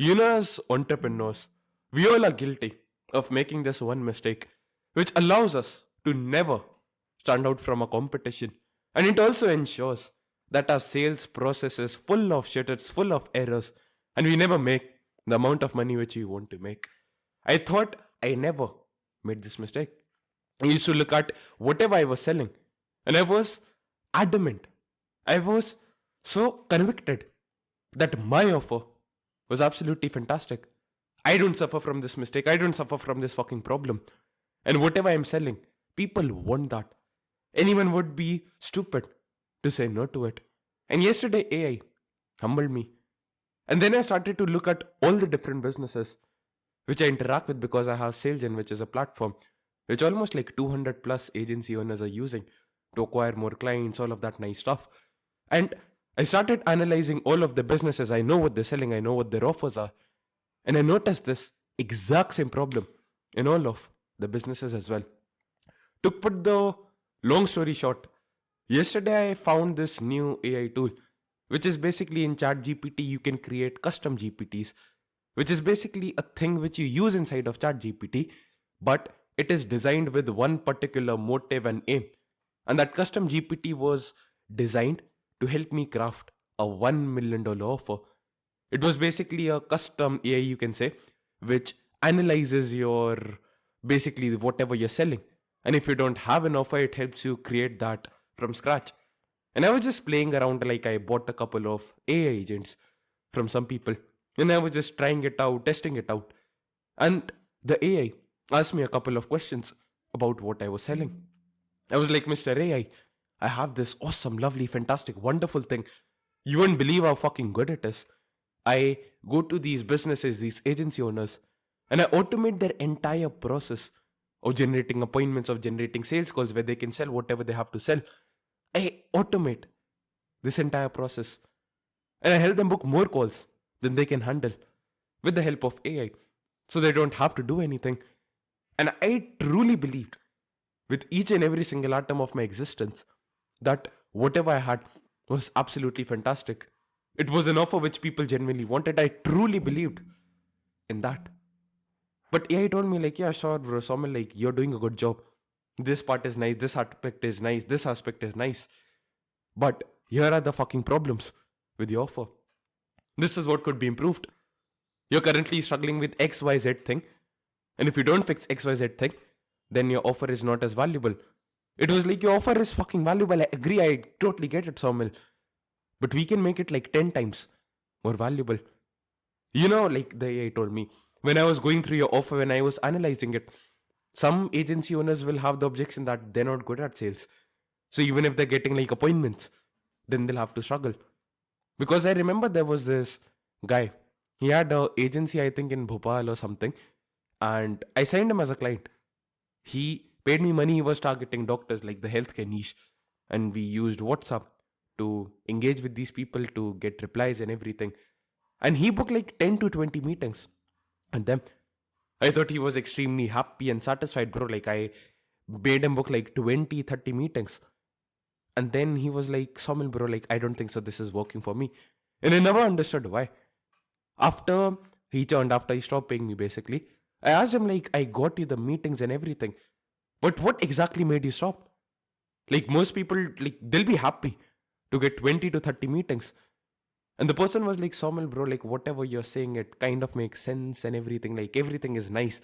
As entrepreneurs, we all are guilty of making this one mistake, which allows us to never stand out from a competition. And it also ensures that our sales process is full of shit, it's full of errors, and we never make the amount of money which we want to make. I thought I never made this mistake. I used to look at whatever I was selling, and I was adamant. I was so convicted that my offer was absolutely fantastic. I don't suffer from this mistake. I don't suffer from this fucking problem. And whatever I'm selling, people want that. Anyone would be stupid to say no to it. And yesterday, AI humbled me. And then I started to look at all the different businesses which I interact with because I have SalesGen, which is a platform which almost like 200 plus agency owners are using to acquire more clients, all of that nice stuff. And I started analyzing all of the businesses. I know what they're selling, I know what their offers are. And I noticed this exact same problem in all of the businesses as well. To put the long story short, yesterday I found this new AI tool, which is basically in ChatGPT, you can create custom GPTs, which is basically a thing which you use inside of ChatGPT, but it is designed with one particular motive and aim. And that custom GPT was designed to help me craft a $1 million offer. It was basically a custom AI, you can say, which analyzes your basically whatever you're selling. And if you don't have an offer, it helps you create that from scratch. And I was just playing around, like I bought a couple of AI agents from some people. And I was just trying it out, testing it out. And the AI asked me a couple of questions about what I was selling. I was like, Mr. I have this awesome, lovely, fantastic, wonderful thing. You won't believe how fucking good it is. I go to these businesses, these agency owners, and I automate their entire process of generating appointments, of generating sales calls where they can sell whatever they have to sell. I automate this entire process. And I help them book more calls than they can handle with the help of AI. So they don't have to do anything. And I truly believed with each and every single atom of my existence that whatever I had was absolutely fantastic. It was an offer which people genuinely wanted. I truly believed in that. But AI told me, like, yeah, sure, bro, Somil, like, you're doing a good job. This part is nice, this aspect is nice, this aspect is nice. But here are the fucking problems with your offer. This is what could be improved. You're currently struggling with XYZ thing. And if you don't fix XYZ thing, then your offer is not as valuable. It was like, your offer is fucking valuable. I agree, I totally get it, Somil. But we can make it like 10 times more valuable. Like the AI told me, when I was going through your offer, when I was analyzing it, some agency owners will have the objection that they're not good at sales. So even if they're getting like appointments, then they'll have to struggle. Because I remember there was this guy. He had a agency, I think, in Bhopal or something. And I signed him as a client. He paid me money. He was targeting doctors, like the healthcare niche. And we used WhatsApp to engage with these people to get replies and everything. And he booked like 10 to 20 meetings. And then I thought he was extremely happy and satisfied, bro. Like I made him book like 20, 30 meetings. And then he was like, Somil, bro, like, I don't think so. This is working for me. And I never understood why. After after he stopped paying me, basically, I asked him, like, I got you the meetings and everything. But what exactly made you stop? Like, most people, like, they'll be happy to get 20 to 30 meetings. And the person was like, Somil, bro, like, whatever you're saying, it kind of makes sense and everything. Like, everything is nice.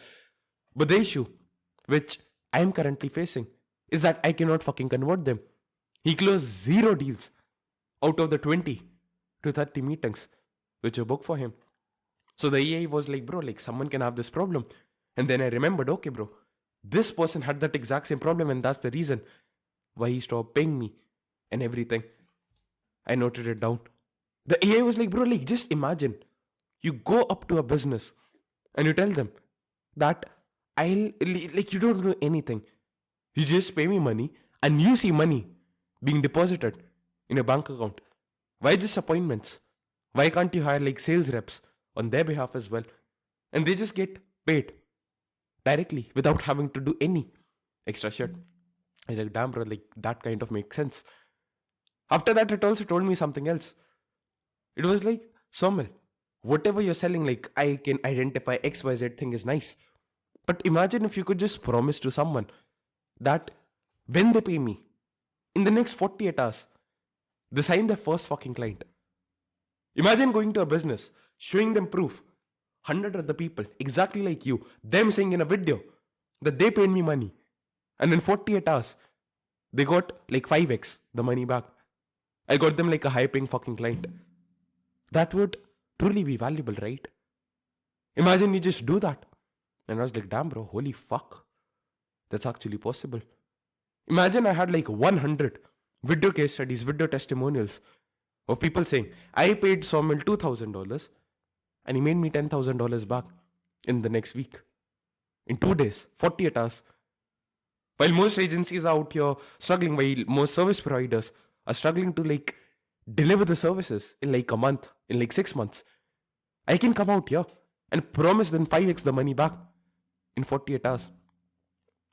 But the issue, which I am currently facing, is that I cannot fucking convert them. He closed 0 deals out of the 20 to 30 meetings which were booked for him. So the EA was like, bro, like, someone can have this problem. And then I remembered, okay, bro, this person had that exact same problem, and that's the reason why he stopped paying me and everything. I noted it down. The AI was like, bro, like, just imagine you go up to a business and you tell them that like, you don't know anything. You just pay me money and you see money being deposited in a bank account. Why just appointments? Why can't you hire like sales reps on their behalf as well? And they just get paid directly without having to do any extra shit. I was like, damn, bro, like, that kind of makes sense. After that, it also told me something else. It was like, Somil, whatever you're selling, like I can identify XYZ thing is nice. But imagine if you could just promise to someone that when they pay me in the next 48 hours, they sign their first fucking client. Imagine going to a business, showing them proof, 100 other people, exactly like you, them saying in a video that they paid me money. And in 48 hours, they got like 5x the money back. I got them like a high paying fucking client. That would truly be valuable, right? Imagine you just do that. And I was like, damn, bro, holy fuck. That's actually possible. Imagine I had like 100 video case studies, video testimonials of people saying, I paid Somil $2,000 and he made me $10,000 back in the next week. In 2 days, 48 hours. While most agencies are out here struggling, while most service providers are struggling to like deliver the services in like a month, in like 6 months, I can come out here and promise them 5x the money back in 48 hours.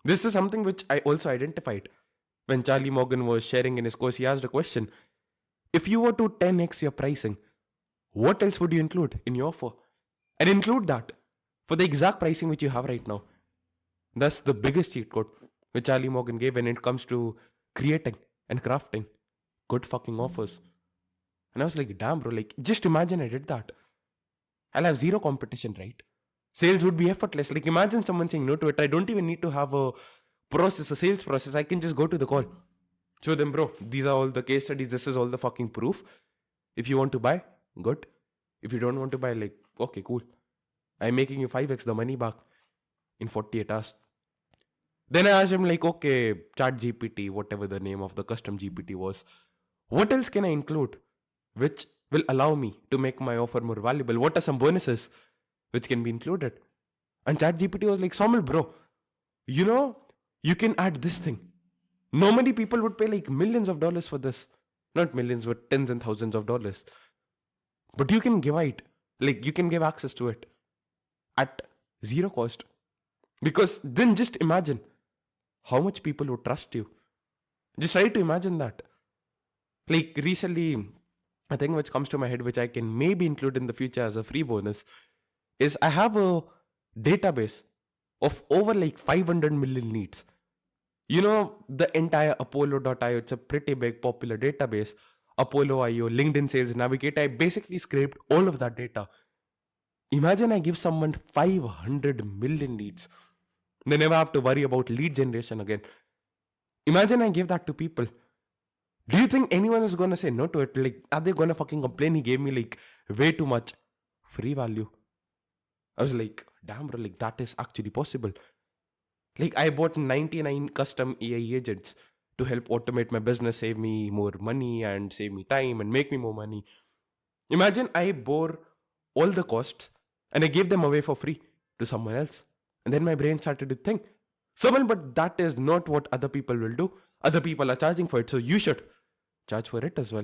This is something which I also identified when Charlie Morgan was sharing in his course. He asked a question: if you were to 10x your pricing, what else would you include in your offer? And include that for the exact pricing which you have right now. That's the biggest cheat code which Charlie Morgan gave when it comes to creating and crafting good fucking offers. And I was like, damn, bro, like, just imagine I did that. I'll have zero competition, right? Sales would be effortless. Like, imagine someone saying no to it. I don't even need to have a process, a sales process. I can just go to the call. Show them, bro, these are all the case studies. This is all the fucking proof. If you want to buy, good. If you don't want to buy, like, okay, cool. I'm making you 5x the money back in 48 hours. Then I asked him, like, okay, Chat GPT, whatever the name of the custom GPT was, what else can I include which will allow me to make my offer more valuable? What are some bonuses which can be included? And Chat GPT was like, Somil, bro, you know, you can add this thing. Normally people would pay like millions of dollars for this. Not millions, but tens and thousands of dollars. But you can give it, like you can give access to it at zero cost. Because then just imagine how much people would trust you. Just try to imagine that. Like recently, a thing which comes to my head, which I can maybe include in the future as a free bonus, is I have a database of over like 500 million leads. You know, the entire Apollo.io, it's a pretty big popular database. Apollo.io, LinkedIn Sales Navigator, I basically scraped all of that data. Imagine I give someone 500 million leads. They never have to worry about lead generation again. Imagine I give that to people. Do you think anyone is gonna say no to it? Like, are they gonna fucking complain he gave me like way too much free value? I was like, damn, bro, like that is actually possible. Like, I bought 99 custom AI agents to help automate my business, save me more money and save me time and make me more money. Imagine I bore all the costs and I gave them away for free to someone else. And then my brain started to think, someone, but that is not what other people will do. Other people are charging for it, so you should charge for it as well.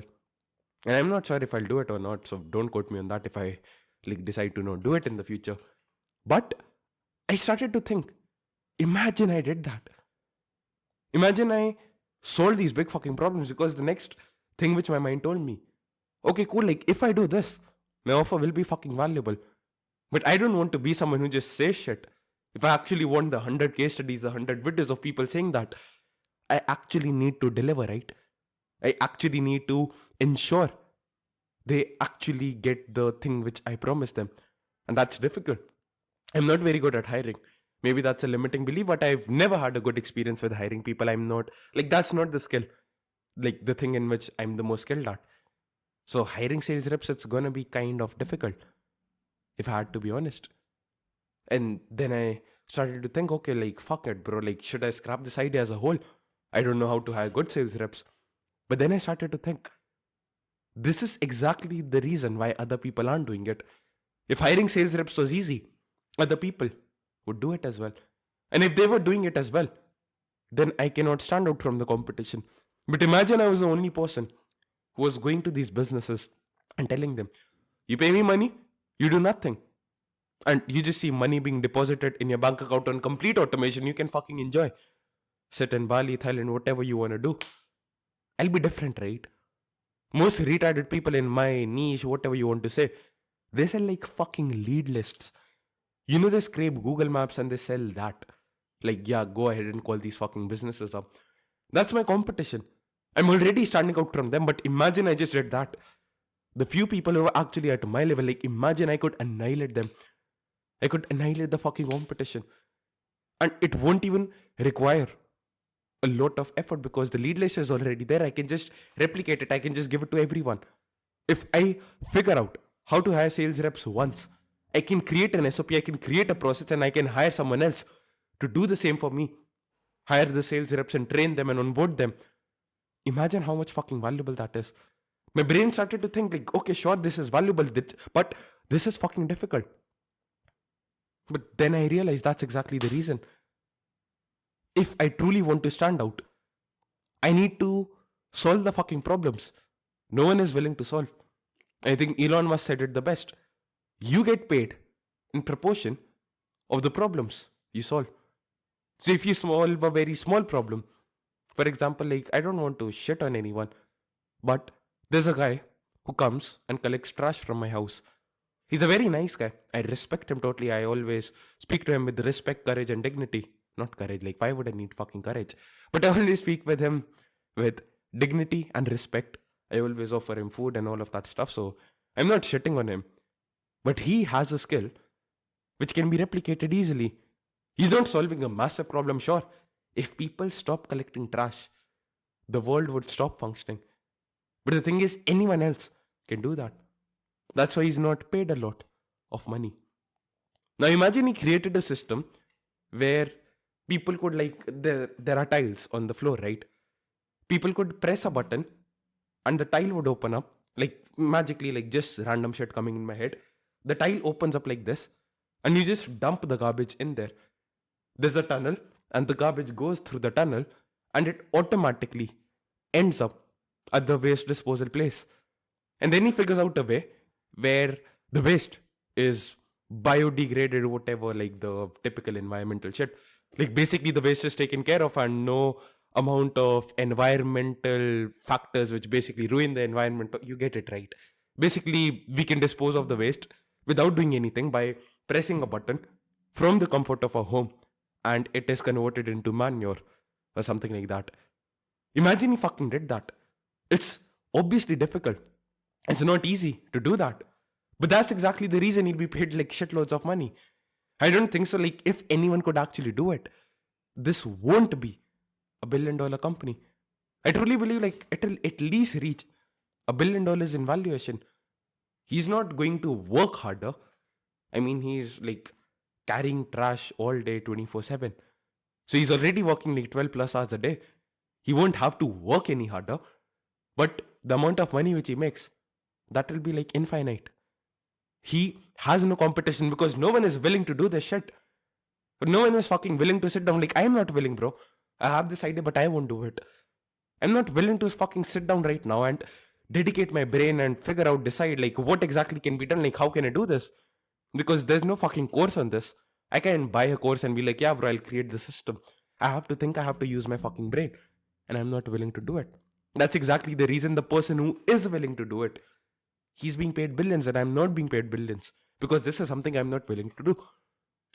And I'm not sure if I'll do it or not, so don't quote me on that if I like decide to not do it in the future. But I started to think, imagine I did that. Imagine I solved these big fucking problems, because the next thing which my mind told me, okay, cool, like if I do this, my offer will be fucking valuable. But I don't want to be someone who just says shit. If I actually want the 100 case studies, the 100 videos of people saying that, I actually need to deliver, right? I actually need to ensure they actually get the thing which I promised them. And that's difficult. I'm not very good at hiring. Maybe that's a limiting belief, but I've never had a good experience with hiring people. I'm not, like, that's not the skill, like the thing in which I'm the most skilled at. So hiring sales reps, it's gonna be kind of difficult, if I had to be honest. And then I started to think, okay, like, fuck it, bro. Like, should I scrap this idea as a whole? I don't know how to hire good sales reps. But then I started to think, this is exactly the reason why other people aren't doing it. If hiring sales reps was easy, other people would do it as well. And if they were doing it as well, then I cannot stand out from the competition. But imagine I was the only person who was going to these businesses and telling them, you pay me money, you do nothing. And you just see money being deposited in your bank account on complete automation. You can fucking enjoy. Sit in Bali, Thailand, whatever you want to do. I'll be different, right? Most retarded people in my niche, whatever you want to say, They sell like fucking lead lists. You know, they scrape Google Maps and they sell that. Like, yeah, go ahead and call these fucking businesses up. That's my competition. I'm already standing out from them, but imagine I just did that. The few people who are actually at my level, like, imagine I could annihilate them. I could annihilate the fucking competition. And it won't even require a lot of effort because the lead list is already there. I can just replicate it. I can just give it to everyone. If I figure out how to hire sales reps once, I can create an SOP, I can create a process, and I can hire someone else to do the same for me. Hire the sales reps and train them and onboard them. Imagine how much fucking valuable that is. My brain started to think like, okay, sure, this is valuable, but this is fucking difficult. But then I realized that's exactly the reason. If I truly want to stand out, I need to solve the fucking problems no one is willing to solve. I think Elon Musk said it the best. You get paid in proportion of the problems you solve. So if you solve a very small problem, for example, like, I don't want to shit on anyone, but there's a guy who comes and collects trash from my house. He's a very nice guy. I respect him totally. I always speak to him with respect, courage, and dignity. Not courage, like, why would I need fucking courage? But I always speak with him with dignity and respect. I always offer him food and all of that stuff. So I'm not shitting on him. But he has a skill which can be replicated easily. He's not solving a massive problem, sure. If people stop collecting trash, the world would stop functioning. But the thing is, anyone else can do that. That's why he's not paid a lot of money. Now imagine he created a system where people could, like, there are tiles on the floor, right? People could press a button and the tile would open up, like, magically, like, just random shit coming in my head. The tile opens up like this and you just dump the garbage in there. There's a tunnel and the garbage goes through the tunnel and it automatically ends up at the waste disposal place. And then he figures out a way where the waste is biodegraded, whatever, like the typical environmental shit. Like, basically the waste is taken care of and no amount of environmental factors which basically ruin the environment. You get it, right? Basically, we can dispose of the waste without doing anything by pressing a button from the comfort of our home, and it is converted into manure or something like that. Imagine he fucking did that. It's obviously difficult. It's not easy to do that. But that's exactly the reason he'll be paid like shitloads of money. I don't think so. Like, if anyone could actually do it, this won't be $1 billion company. I truly believe, like, it'll at least reach $1 billion in valuation. He's not going to work harder. I mean, he's like carrying trash all day 24/7. So he's already working like 12 plus hours a day. He won't have to work any harder. But the amount of money which he makes, that will be like infinite. He has no competition because no one is willing to do this shit. No one is fucking willing to sit down. Like, I am not willing, bro. I have this idea, but I won't do it. I'm not willing to fucking sit down right now and dedicate my brain and figure out, decide, like, what exactly can be done. Like, how can I do this? Because there's no fucking course on this. I can't buy a course and be like, yeah, bro, I'll create the system. I have to think, I have to use my fucking brain. And I'm not willing to do it. That's exactly the reason the person who is willing to do it, he's being paid billions and I'm not being paid billions. Because this is something I'm not willing to do.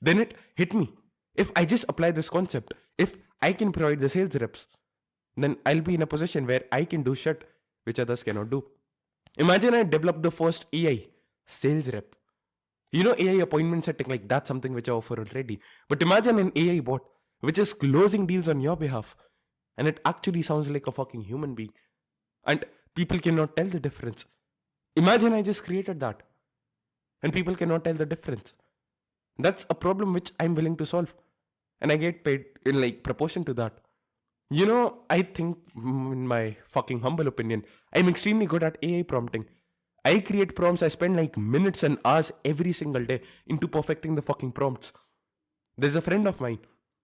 Then it hit me. If I just apply this concept, if I can provide the sales reps, then I'll be in a position where I can do shit which others cannot do. Imagine I developed the first AI sales rep. You know, AI appointment setting, like, that's something which I offer already. But imagine an AI bot which is closing deals on your behalf. And it actually sounds like a fucking human being. And people cannot tell the difference. Imagine I just created that. And people cannot tell the difference. That's a problem which I'm willing to solve. And I get paid in like proportion to that. You know, I think, in my fucking humble opinion, I'm extremely good at AI prompting. I create prompts, I spend like minutes and hours every single day into perfecting the fucking prompts. There's a friend of mine.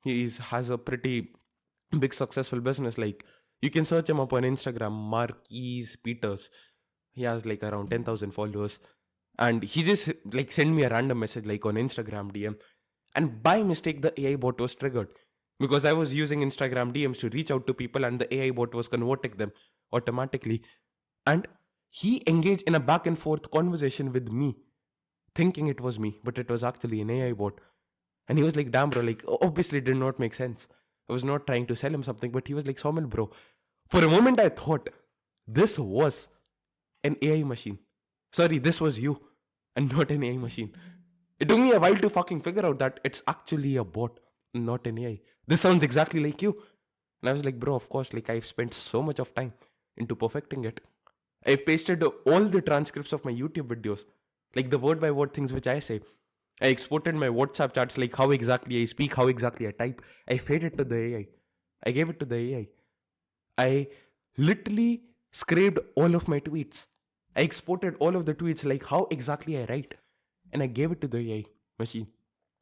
Has a pretty big successful business. Like, you can search him up on Instagram, Marquise Peters. He has like around 10,000 followers. And he just like sent me a random message like on Instagram DM. And by mistake, the AI bot was triggered. Because I was using Instagram DMs to reach out to people and the AI bot was converting them automatically. And he engaged in a back and forth conversation with me thinking it was me, but it was actually an AI bot. And he was like, damn, bro, like, obviously it did not make sense. I was not trying to sell him something, but he was like, Somil, bro. For a moment, I thought this was an AI machine. Sorry, this was you and not an AI machine. It took me a while to fucking figure out that it's actually a bot, not an AI. This sounds exactly like you. And I was like, bro, of course, like I've spent so much of time into perfecting it. I've pasted all the transcripts of my YouTube videos, like the word by word things which I say. I exported my WhatsApp chats, like how exactly I speak, how exactly I type. I fed it to the AI. I gave it to the AI. I literally scraped all of my tweets. I exported all of the tweets, like how exactly I write, and I gave it to the AI machine.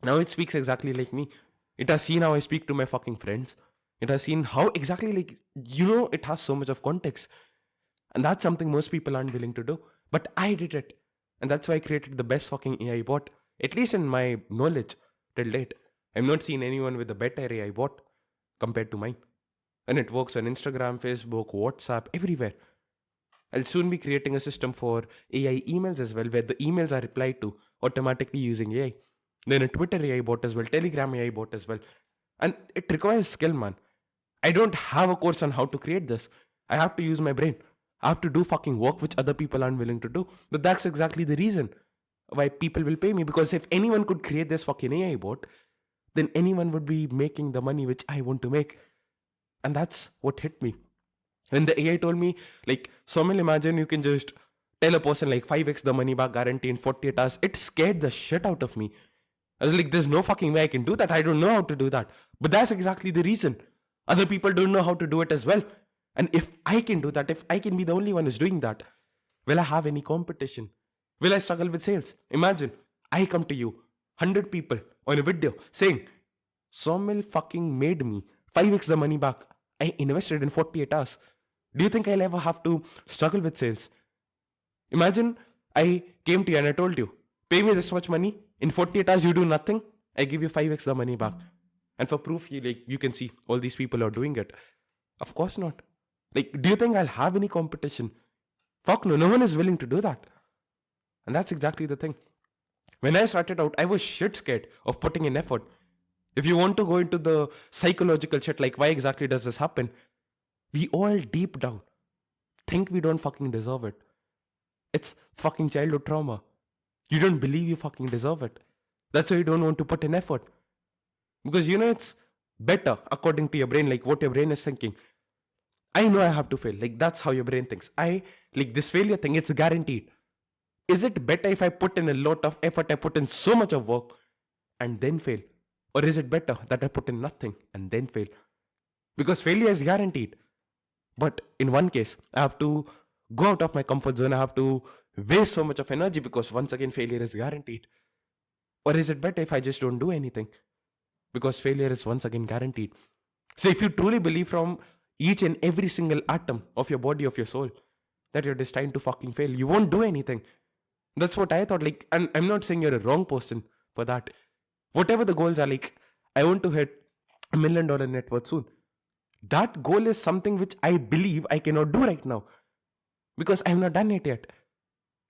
Now it speaks exactly like me. It has seen how I speak to my fucking friends. It has seen how exactly, like, it has so much of context. And that's something most people aren't willing to do. But I did it. And that's why I created the best fucking AI bot, at least in my knowledge till date. I've not seen anyone with a better AI bot compared to mine. And it works on Instagram, Facebook, WhatsApp, everywhere. I'll soon be creating a system for AI emails as well, where the emails are replied to automatically using AI. Then a Twitter AI bot as well, Telegram AI bot as well. And it requires skill, man. I don't have a course on how to create this. I have to use my brain. I have to do fucking work which other people aren't willing to do. But that's exactly the reason why people will pay me. Because if anyone could create this fucking AI bot, then anyone would be making the money which I want to make. And that's what hit me. When the AI told me, like, Somil, imagine you can just tell a person like 5x the money back guarantee in 48 hours. It scared the shit out of me. I was like, there's no fucking way I can do that. I don't know how to do that. But that's exactly the reason. Other people don't know how to do it as well. And if I can do that, if I can be the only one who's doing that, will I have any competition? Will I struggle with sales? Imagine, I come to you, 100 people on a video saying, Somil fucking made me 5x the money back. I invested in 48 hours. Do you think I'll ever have to struggle with sales? Imagine I came to you and I told you, pay me this much money. In 48 hours, you do nothing. I give you 5x the money back. And for proof, you can see all these people are doing it. Of course not. Like, do you think I'll have any competition? Fuck no, no one is willing to do that. And that's exactly the thing. When I started out, I was shit scared of putting in effort. If you want to go into the psychological shit, like why exactly does this happen? We all deep down think we don't fucking deserve it. It's fucking childhood trauma. You don't believe you fucking deserve it. That's why you don't want to put in effort. Because it's better according to your brain, like what your brain is thinking. I know I have to fail. Like that's how your brain thinks. This failure thing, it's guaranteed. Is it better if I put in a lot of effort, I put in so much of work and then fail? Or is it better that I put in nothing and then fail? Because failure is guaranteed. But in one case, I have to go out of my comfort zone. I have to waste so much of energy because once again, failure is guaranteed. Or is it better if I just don't do anything? Because failure is once again guaranteed. So if you truly believe from each and every single atom of your body, of your soul, that you're destined to fucking fail, you won't do anything. That's what I thought. Like, and I'm not saying you're a wrong person for that. Whatever the goals are, like, I want to hit $1 million net worth soon. That goal is something which I believe I cannot do right now because I have not done it yet.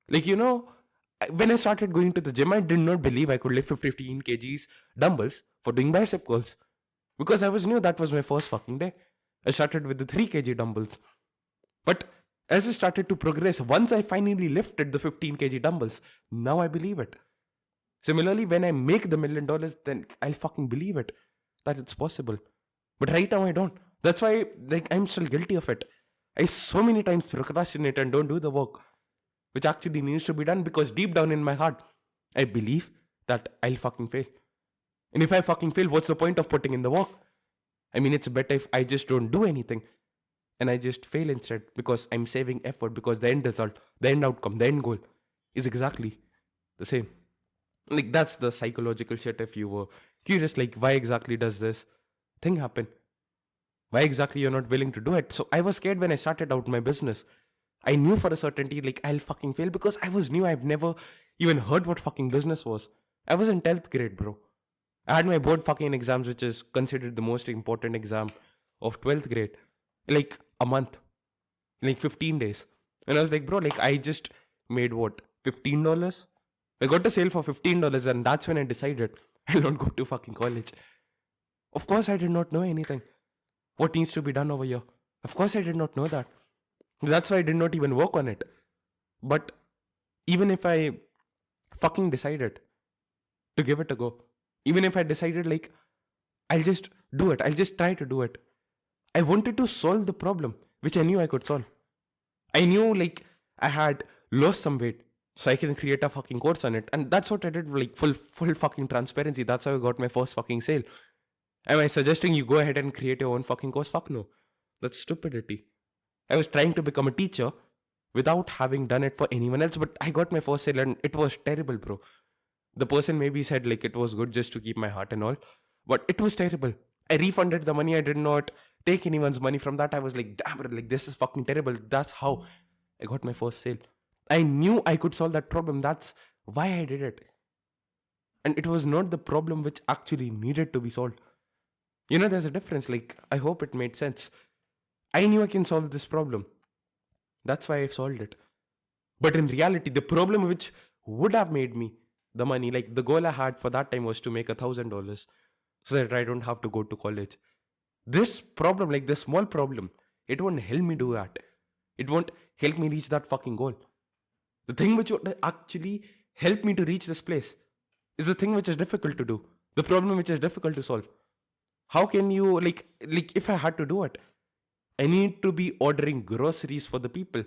Like, when I started going to the gym, I did not believe I could lift 15 kgs dumbbells for doing bicep curls because I was new. That was my first fucking day. I started with the 3 kg dumbbells. But as I started to progress, once I finally lifted the 15 kg dumbbells, now I believe it. Similarly, when I make the $1 million, then I'll fucking believe it that it's possible. But right now I don't. That's why, like, I'm still guilty of it. I so many times procrastinate and don't do the work which actually needs to be done because deep down in my heart, I believe that I'll fucking fail. And if I fucking fail, what's the point of putting in the work? I mean, it's better if I just don't do anything and I just fail instead because I'm saving effort because the end result, the end outcome, the end goal is exactly the same. Like, that's the psychological shit if you were curious, like, why exactly does this thing happen? Why exactly you're not willing to do it? So I was scared when I started out my business. I knew for a certainty, like, I'll fucking fail because I was new. I've never even heard what fucking business was. I was in 10th grade, bro. I had my board fucking exams, which is considered the most important exam of 12th grade. Like, a month. Like, 15 days. And I was like, bro, like, I just made what? $15? I got a sale for $15, and that's when I decided I'll not go to fucking college. Of course, I did not know anything. What needs to be done over here? Of course, I did not know that. That's why I did not even work on it. But even if I fucking decided to give it a go, even if I decided, like, I'll just do it, I'll just try to do it, I wanted to solve the problem which I knew I could solve. I knew, like, I had lost some weight, so I can create a fucking course on it. And that's what I did, like, full fucking transparency. That's how I got my first fucking sale. Am I suggesting you go ahead and create your own fucking course? Fuck no. That's stupidity. I was trying to become a teacher without having done it for anyone else, but I got my first sale and it was terrible, bro. The person maybe said, like, it was good just to keep my heart and all, but it was terrible. I refunded the money. I did not take anyone's money from that. I was like, damn it, like, this is fucking terrible. That's how I got my first sale. I knew I could solve that problem. That's why I did it. And it was not the problem which actually needed to be solved. You know, there's a difference. Like, I hope it made sense. I knew I can solve this problem. That's why I solved it. But in reality, the problem which would have made me the money, like the goal I had for that time was to make $1,000 so that I don't have to go to college. This problem, like this small problem, it won't help me do that. It won't help me reach that fucking goal. The thing which would actually help me to reach this place is the thing which is difficult to do. The problem which is difficult to solve. How can you, like if I had to do it, I need to be ordering groceries for the people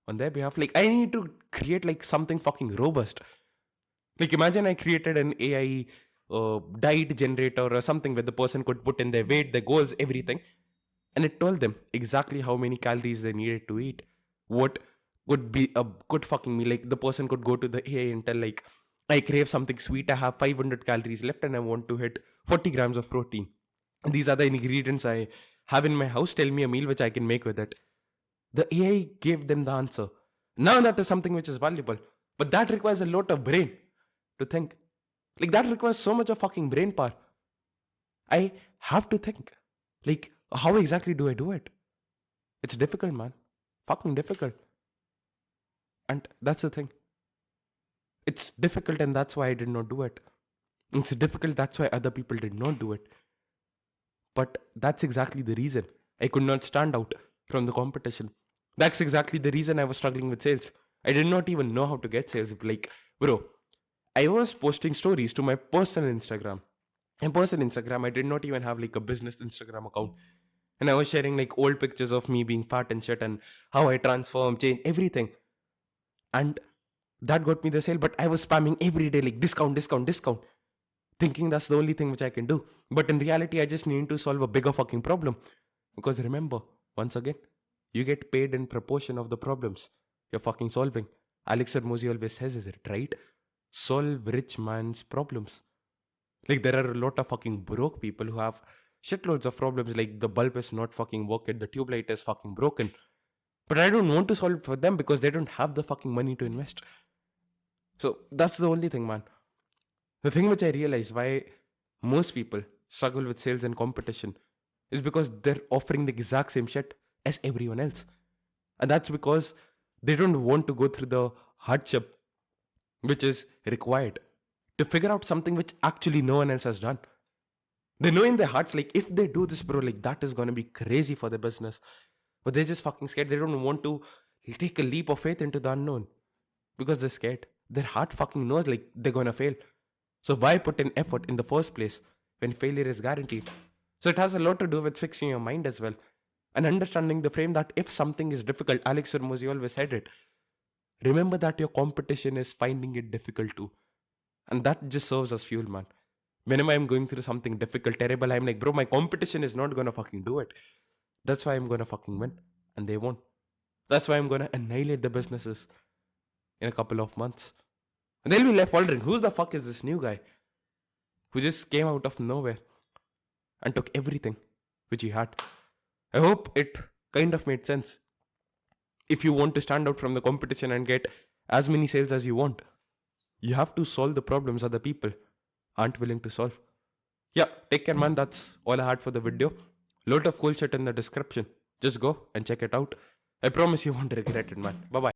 on their behalf. Like, I need to create like something fucking robust. Like, imagine I created an AI diet generator or something where the person could put in their weight, their goals, everything, and it told them exactly how many calories they needed to eat, what would be a good fucking meal. Like, the person could go to the AI and tell, like, I crave something sweet, I have 500 calories left and I want to hit 40 grams of protein. These are the ingredients I have in my house. Tell me a meal which I can make with it. The AI gave them the answer. Now that is something which is valuable, but that requires a lot of brain to think. Like, that requires so much of fucking brain power. I have to think. Like, how exactly do I do it? It's difficult, man. Fucking difficult. And that's the thing. It's difficult, and that's why I did not do it. It's difficult, that's why other people did not do it. But that's exactly the reason I could not stand out from the competition. That's exactly the reason I was struggling with sales. I did not even know how to get sales. Like, bro, I was posting stories to my personal Instagram. In personal Instagram, I did not even have like a business Instagram account. And I was sharing like old pictures of me being fat and shit and how I transform, change, everything. And that got me the sale. But I was spamming every day like discount, discount, discount, thinking that's the only thing which I can do. But in reality, I just need to solve a bigger fucking problem. Because remember, once again, you get paid in proportion of the problems you're fucking solving. Alex Hormozy always says it, right? Solve rich man's problems. Like, there are a lot of fucking broke people who have shitloads of problems. Like, the bulb is not fucking working, the tube light is fucking broken. But I don't want to solve it for them because they don't have the fucking money to invest. So that's the only thing, man. The thing which I realize why most people struggle with sales and competition is because they're offering the exact same shit as everyone else. And that's because they don't want to go through the hardship which is required to figure out something which actually no one else has done. They know in their hearts, like, if they do this, bro, like, that is going to be crazy for their business. But they're just fucking scared. They don't want to take a leap of faith into the unknown because they're scared. Their heart fucking knows, like, they're going to fail. So why put in effort in the first place when failure is guaranteed? So it has a lot to do with fixing your mind as well. And understanding the frame that if something is difficult, Alex Hormozy always said it, remember that your competition is finding it difficult too. And that just serves as fuel, man. Whenever I'm going through something difficult, terrible, I'm like, bro, my competition is not gonna fucking do it. That's why I'm gonna fucking win. And they won't. That's why I'm gonna annihilate the businesses in a couple of months. And they'll be left wondering, who the fuck is this new guy who just came out of nowhere and took everything which he had? I hope it kind of made sense. If you want to stand out from the competition and get as many sales as you want, you have to solve the problems other people aren't willing to solve. Yeah, take care, man. That's all I had for the video. Lot of cool shit in the description. Just go and check it out. I promise you won't regret it, man. Bye bye.